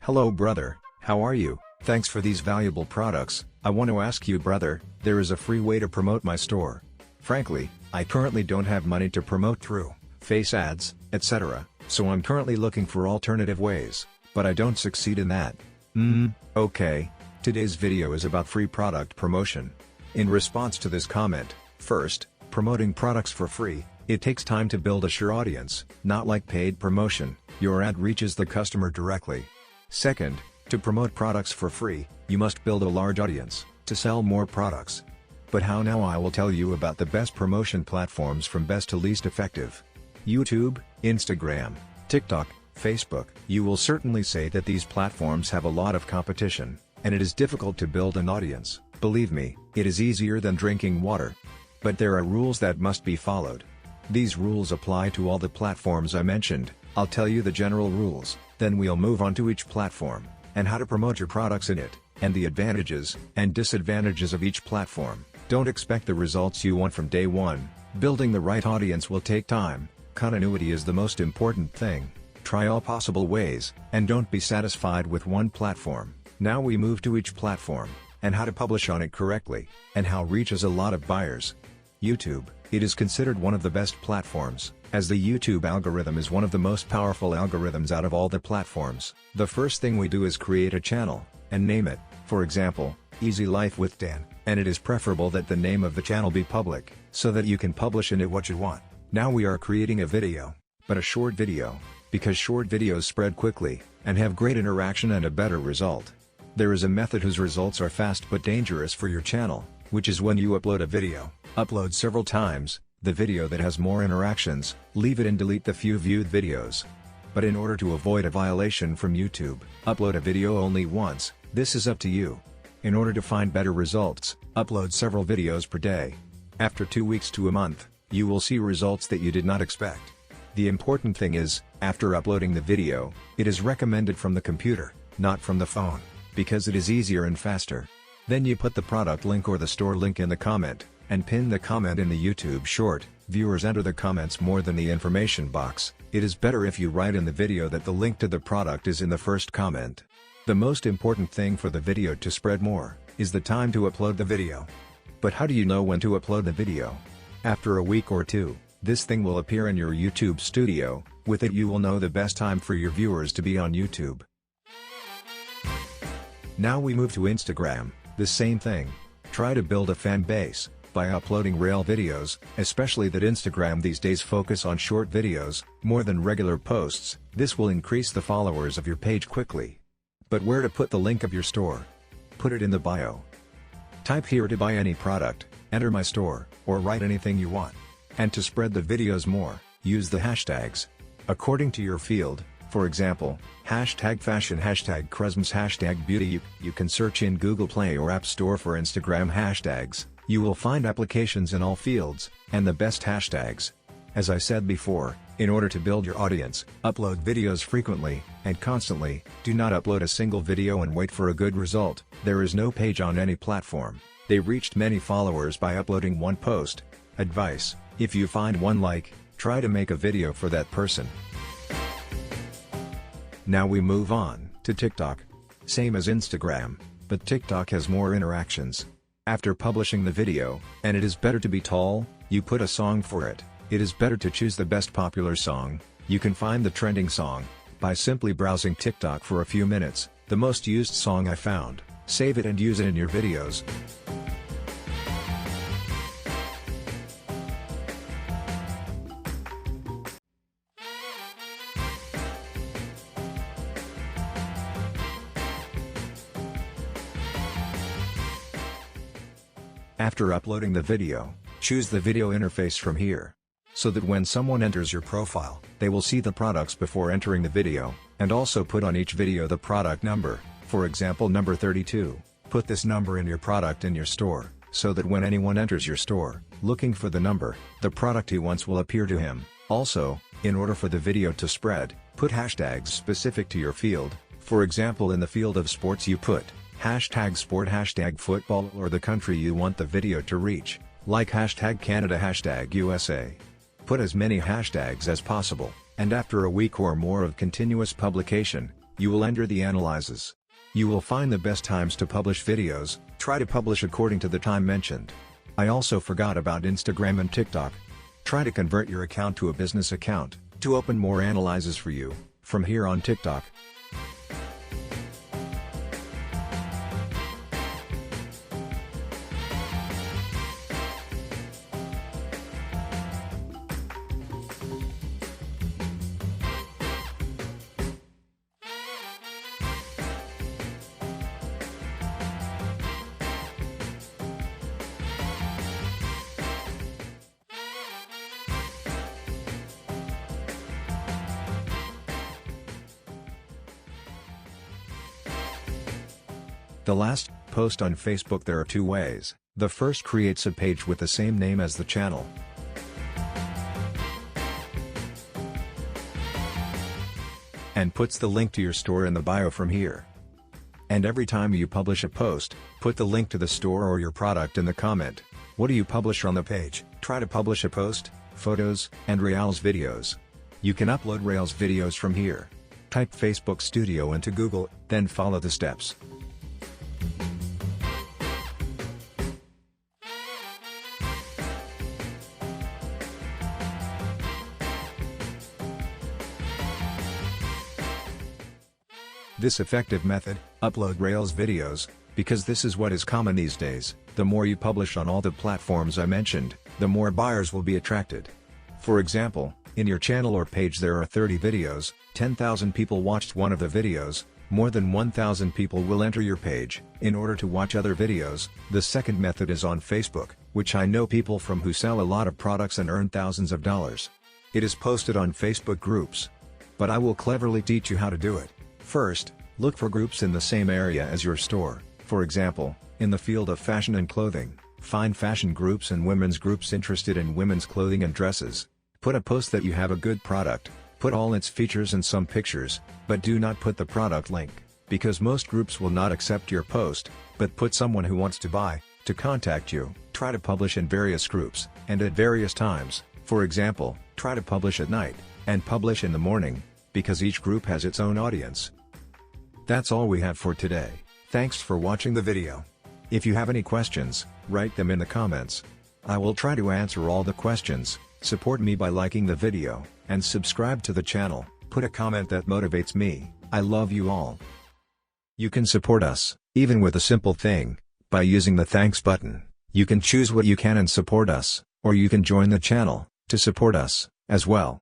Hello brother, how are you? Thanks for these valuable products. I want to ask you brother, there is a free way to promote my store. Frankly, I currently don't have money to promote through face ads, etc., so I'm currently looking for alternative ways, but I don't succeed in that. Okay. Today's video is about free product promotion. In response to this comment, first, promoting products for free, it takes time to build a sure audience, not like paid promotion, your ad reaches the customer directly. Second, to promote products for free, you must build a large audience, to sell more products. But how now? I will tell you about the best promotion platforms from best to least effective. YouTube, Instagram, TikTok, Facebook. You will certainly say that these platforms have a lot of competition, and it is difficult to build an audience. Believe me, it is easier than drinking water. But there are rules that must be followed. These rules apply to all the platforms I mentioned. I'll tell you the general rules, then we'll move on to each platform, and how to promote your products in it, and the advantages and disadvantages of each platform. Don't expect the results you want from day one. Building the right audience will take time. Continuity is the most important thing. Try all possible ways, and don't be satisfied with one platform. Now we move to each platform, and how to publish on it correctly, and how reaches a lot of buyers. YouTube, it is considered one of the best platforms, as the YouTube algorithm is one of the most powerful algorithms out of all the platforms. The first thing we do is create a channel, and name it, for example, Easy Life with Dan, and it is preferable that the name of the channel be public, so that you can publish in it what you want. Now we are creating a video, but a short video, because short videos spread quickly, and have great interaction and a better result. There is a method whose results are fast but dangerous for your channel, which is when you upload a video, upload several times, the video that has more interactions, leave it and delete the few viewed videos. But in order to avoid a violation from YouTube, upload a video only once. This is up to you. In order to find better results, upload several videos per day. After 2 weeks to a month, you will see results that you did not expect. The important thing is, after uploading the video, it is recommended from the computer, not from the phone, because it is easier and faster. Then you put the product link or the store link in the comment, and pin the comment in the YouTube short. Viewers enter the comments more than the information box. It is better if you write in the video that the link to the product is in the first comment. The most important thing for the video to spread more, is the time to upload the video. But how do you know when to upload the video? After a week or two, this thing will appear in your YouTube studio. With it you will know the best time for your viewers to be on YouTube. Now we move to Instagram, the same thing. Try to build a fan base, by uploading real videos, especially that Instagram these days focus on short videos, more than regular posts. This will increase the followers of your page quickly. But where to put the link of your store? Put it in the bio. Type here to buy any product, enter my store, or write anything you want. And to spread the videos more, use the hashtags. According to your field, for example, hashtag fashion, hashtag Christmas, hashtag beauty. You can search in Google Play or App Store for Instagram hashtags. You will find applications in all fields, and the best hashtags. As I said before, in order to build your audience, upload videos frequently, and constantly. Do not upload a single video and wait for a good result. There is no page on any platform. They reached many followers by uploading one post. Advice: if you find one like, try to make a video for that person. Now we move on to TikTok. Same as Instagram, but TikTok has more interactions. After publishing the video, and it is better to be tall, you put a song for it. It is better to choose the best popular song. You can find the trending song by simply browsing TikTok for a few minutes. The most used song I found. Save it and use it in your videos. After uploading the video, choose the video interface from here, so that when someone enters your profile, they will see the products before entering the video, and also put on each video the product number, for example number 32. Put this number in your product in your store, so that when anyone enters your store, looking for the number, the product he wants will appear to him. Also, in order for the video to spread, put hashtags specific to your field. For example, in the field of sports you put hashtag sport, hashtag football, or the country you want the video to reach, like hashtag Canada, hashtag USA. Put as many hashtags as possible, and after a week or more of continuous publication, You will enter the analyzes. You will find the best times to publish videos, try to publish according to the time mentioned. I also forgot about Instagram and TikTok. Try to convert your account to a business account, to open more analyzes for you, from here on TikTok. The last post on Facebook. There are two ways. The first creates a page with the same name as the channel. And puts the link to your store in the bio from here. And every time you publish a post, put the link to the store or your product in the comment. What do you publish on the page? Try to publish a post, photos, and Rails videos. You can upload Rails videos from here. Type Facebook Studio into Google, then follow the steps. This effective method, upload Rails videos, because this is what is common these days. The more you publish on all the platforms I mentioned, the more buyers will be attracted. For example, in your channel or page there are 30 videos, 10,000 people watched one of the videos, more than 1,000 people will enter your page, in order to watch other videos. The second method is on Facebook, which I know people from who sell a lot of products and earn thousands of dollars. It is posted on Facebook groups. But I will cleverly teach you how to do it. First, look for groups in the same area as your store. For example, in the field of fashion and clothing, find fashion groups and women's groups interested in women's clothing and dresses. Put a post that you have a good product, put all its features and some pictures, but do not put the product link, because most groups will not accept your post, but put someone who wants to buy, to contact you. Try to publish in various groups, and at various times. For example, try to publish at night, and publish in the morning, because each group has its own audience. That's all we have for today. Thanks for watching the video. If you have any questions, write them in the comments. I will try to answer all the questions. Support me by liking the video, and subscribe to the channel. Put a comment that motivates me. I love you all. You can support us, even with a simple thing, by using the thanks button. You can choose what you can and support us, or you can join the channel, to support us, as well.